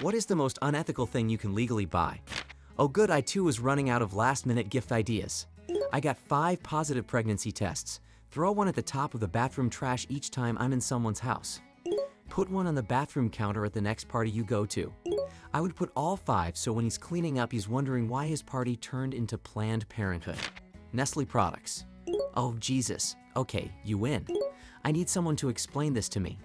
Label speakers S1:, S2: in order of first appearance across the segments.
S1: What is the most unethical thing you can legally buy? Oh good, I too was running out of last-minute gift ideas. I got 5 positive pregnancy tests. Throw one at the top of the bathroom trash each time I'm in someone's house. Put one on the bathroom counter at the next party you go to. I would put all 5 so when he's cleaning up he's wondering why his party turned into Planned Parenthood. Nestle products. Oh Jesus, okay, you win. I need someone to explain this to me.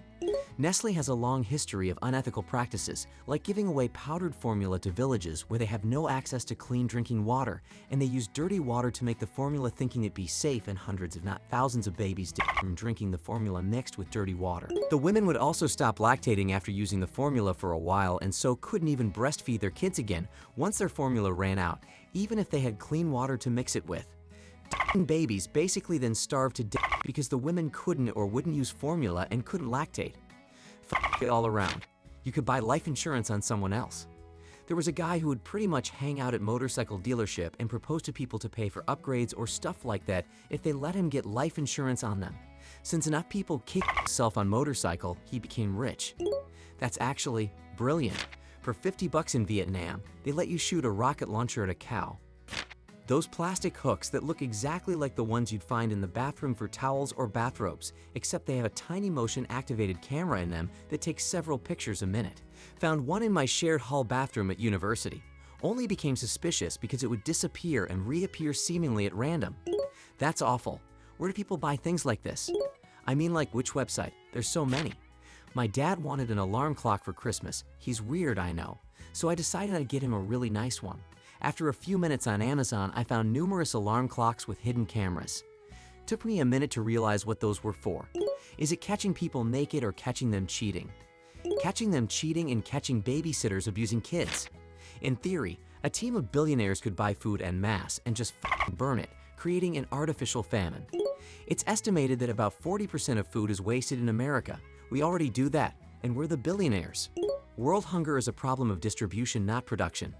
S1: Nestle has a long history of unethical practices, like giving away powdered formula to villages where they have no access to clean drinking water, and they use dirty water to make the formula thinking it be safe, and hundreds if not thousands of babies died from drinking the formula mixed with dirty water. The women would also stop lactating after using the formula for a while and so couldn't even breastfeed their kids again once their formula ran out, even if they had clean water to mix it with. Babies basically then starved to death because the women couldn't or wouldn't use formula and couldn't lactate. It all around. You could buy life insurance on someone else. There was a guy who would pretty much hang out at motorcycle dealership and propose to people to pay for upgrades or stuff like that if they let him get life insurance on them. Since enough people kicked himself on motorcycle, he became rich. That's actually brilliant. For 50 bucks in Vietnam, they let you shoot a rocket launcher at a cow. Those plastic hooks that look exactly like the ones you'd find in the bathroom for towels or bathrobes, except they have a tiny motion-activated camera in them that takes several pictures a minute. Found one in my shared hall bathroom at university. Only became suspicious because it would disappear and reappear seemingly at random. That's awful. Where do people buy things like this? I mean, like which website? There's so many. My dad wanted an alarm clock for Christmas. He's weird, I know. So I decided I'd get him a really nice one. After a few minutes on Amazon, I found numerous alarm clocks with hidden cameras. Took me a minute to realize what those were for. Is it catching people naked or catching them cheating? Catching them cheating and catching babysitters abusing kids. In theory, a team of billionaires could buy food en masse and just burn it, creating an artificial famine. It's estimated that about 40% of food is wasted in America. We already do that, and we're the billionaires. World hunger is a problem of distribution, not production.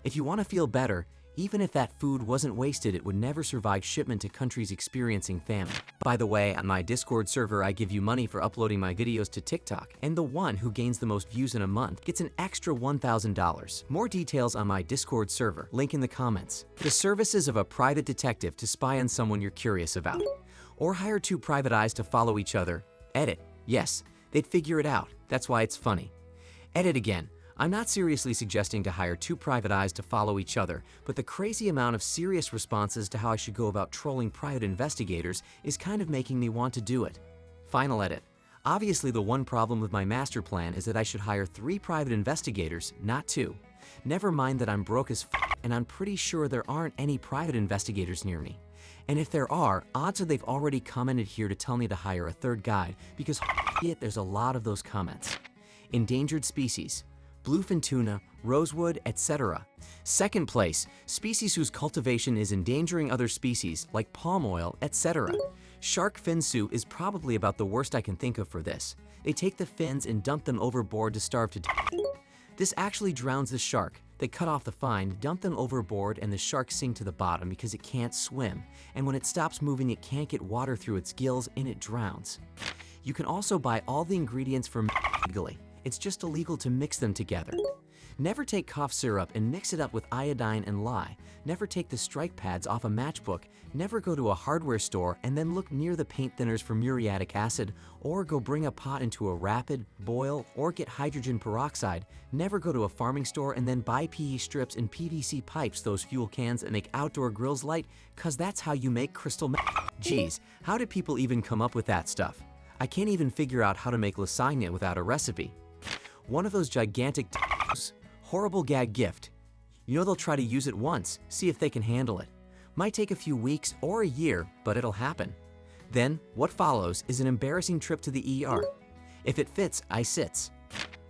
S1: If you want to feel better, even if that food wasn't wasted, it would never survive shipment to countries experiencing famine. By the way, on my Discord server, I give you money for uploading my videos to TikTok, and the one who gains the most views in a month gets an extra $1,000. More details on my Discord server, link in the comments. The services of a private detective to spy on someone you're curious about. Or hire 2 private eyes to follow each other. Edit. Yes, they'd figure it out. That's why it's funny. Edit again. I'm not seriously suggesting to hire 2 private eyes to follow each other, but the crazy amount of serious responses to how I should go about trolling private investigators is kind of making me want to do it. Final edit. Obviously, the one problem with my master plan is that I should hire 3 private investigators, not 2. Never mind that I'm broke as and I'm pretty sure there aren't any private investigators near me. And if there are, odds are they've already commented here to tell me to hire a 3rd guide because there's a lot of those comments. Endangered species. Bluefin tuna, rosewood, etc. 2nd place, species whose cultivation is endangering other species like palm oil, etc. Shark fin soup is probably about the worst I can think of for this. They take the fins and dump them overboard to starve to death. This actually drowns the shark. They cut off the fin, dump them overboard, and the shark sinks to the bottom because it can't swim. And when it stops moving, it can't get water through its gills and it drowns. You can also buy all the ingredients from legally. It's just illegal to mix them together. Never take cough syrup and mix it up with iodine and lye. Never take the strike pads off a matchbook. Never go to a hardware store and then look near the paint thinners for muriatic acid, or go bring a pot into a rapid, boil, or get hydrogen peroxide. Never go to a farming store and then buy PE strips and PVC pipes, those fuel cans that make outdoor grills light, cause that's how you make crystal meth. Geez, how did people even come up with that stuff? I can't even figure out how to make lasagna without a recipe. One of those gigantic horrible gag gift. You know they'll try to use it once, see if they can handle it. Might take a few weeks or a year, but it'll happen. Then, what follows is an embarrassing trip to the ER. If it fits, I sits.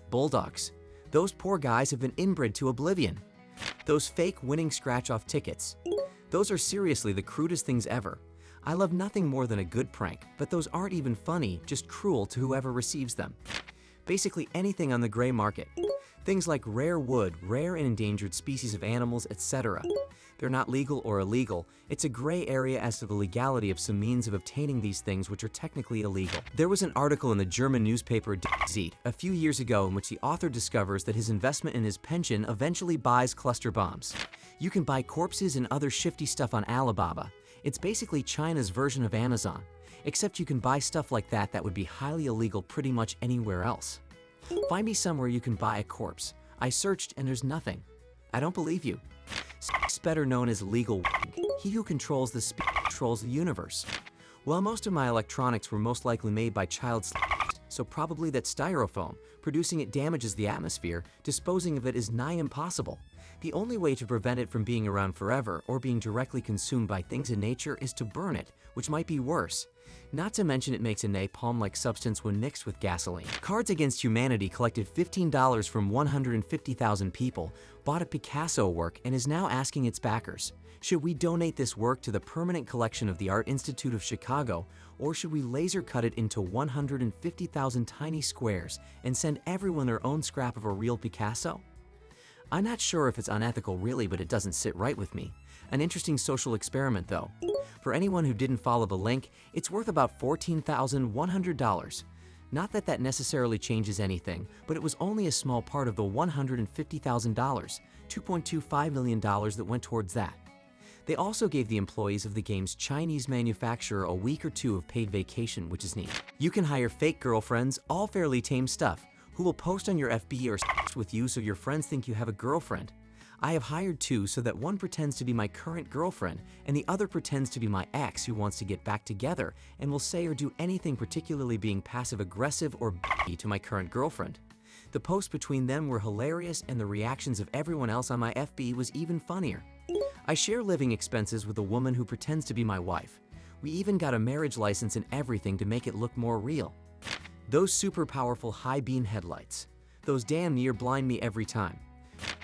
S1: Bulldogs. Those poor guys have been inbred to oblivion. Those fake winning scratch-off tickets. Those are seriously the crudest things ever. I love nothing more than a good prank, but those aren't even funny, just cruel to whoever receives them. Basically anything on the gray market. Things like rare wood, rare and endangered species of animals, etc. They're not legal or illegal. It's a gray area as to the legality of some means of obtaining these things which are technically illegal. There was an article in the German newspaper Die Zeit a few years ago in which the author discovers that his investment in his pension eventually buys cluster bombs. You can buy corpses and other shifty stuff on Alibaba. It's basically China's version of Amazon, except you can buy stuff like that would be highly illegal pretty much anywhere else. Find me somewhere you can buy a corpse. I searched and there's nothing. I don't believe you. It's better known as legal. He who controls the speed controls the universe. Well, most of my electronics were most likely made by child slaves, so probably that styrofoam. Producing it damages the atmosphere. Disposing of it is nigh impossible. The only way to prevent it from being around forever or being directly consumed by things in nature is to burn it, which might be worse. Not to mention it makes a napalm-like substance when mixed with gasoline. Cards Against Humanity collected $15 from 150,000 people, bought a Picasso work, and is now asking its backers, should we donate this work to the permanent collection of the Art Institute of Chicago, or should we laser cut it into 150,000 tiny squares and send everyone their own scrap of a real Picasso? I'm not sure if it's unethical really, but it doesn't sit right with me. An interesting social experiment though. For anyone who didn't follow the link, it's worth about $14,100. Not that that necessarily changes anything, but it was only a small part of the $150,000, $2.25 million that went towards that. They also gave the employees of the game's Chinese manufacturer a week or two of paid vacation, which is neat. You can hire fake girlfriends, all fairly tame stuff, who will post on your FB or sex with you so your friends think you have a girlfriend. I have hired two so that one pretends to be my current girlfriend and the other pretends to be my ex who wants to get back together and will say or do anything particularly being passive-aggressive or b***y to my current girlfriend. The posts between them were hilarious and the reactions of everyone else on my FB was even funnier. I share living expenses with a woman who pretends to be my wife. We even got a marriage license and everything to make it look more real. Those super powerful high beam headlights. Those damn near blind me every time.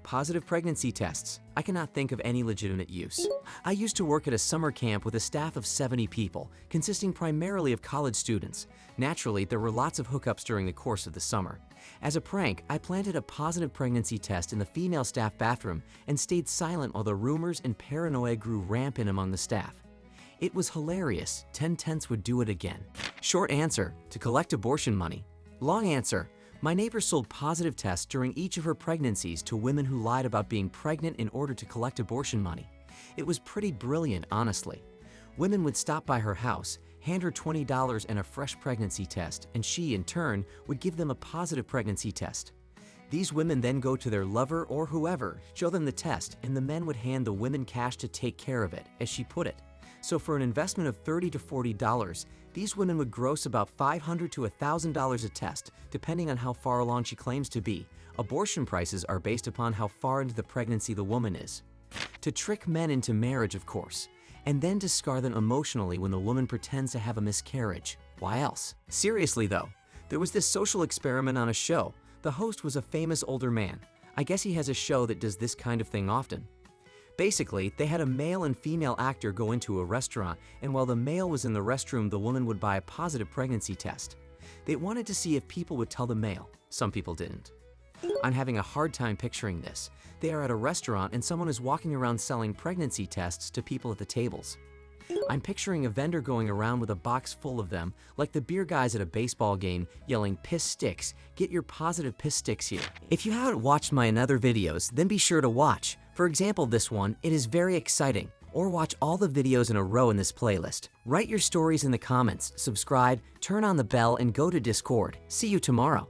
S1: Positive pregnancy tests. I cannot think of any legitimate use. I used to work at a summer camp with a staff of 70 people, consisting primarily of college students. Naturally, there were lots of hookups during the course of the summer. As a prank, I planted a positive pregnancy test in the female staff bathroom and stayed silent while the rumors and paranoia grew rampant among the staff. It was hilarious. 10/10 would do it again. Short answer, to collect abortion money. Long answer, my neighbor sold positive tests during each of her pregnancies to women who lied about being pregnant in order to collect abortion money. It was pretty brilliant, honestly. Women would stop by her house, hand her $20 and a fresh pregnancy test, and she, in turn, would give them a positive pregnancy test. These women then go to their lover or whoever, show them the test, and the men would hand the women cash to take care of it, as she put it. So for an investment of $30 to $40, these women would gross about $500 to $1,000 a test, depending on how far along she claims to be. Abortion prices are based upon how far into the pregnancy the woman is. To trick men into marriage, of course, and then to scar them emotionally when the woman pretends to have a miscarriage. Why else? Seriously though, there was this social experiment on a show. The host was a famous older man. I guess he has a show that does this kind of thing often. Basically, they had a male and female actor go into a restaurant, and while the male was in the restroom, the woman would buy a positive pregnancy test. They wanted to see if people would tell the male. Some people didn't. I'm having a hard time picturing this. They are at a restaurant and someone is walking around selling pregnancy tests to people at the tables. I'm picturing a vendor going around with a box full of them, like the beer guys at a baseball game, yelling, "Piss sticks, get your positive piss sticks here." If you haven't watched my other videos, then be sure to watch. For example, this one, it is very exciting. Or watch all the videos in a row in this playlist. Write your stories in the comments, subscribe, turn on the bell, and go to Discord. See you tomorrow.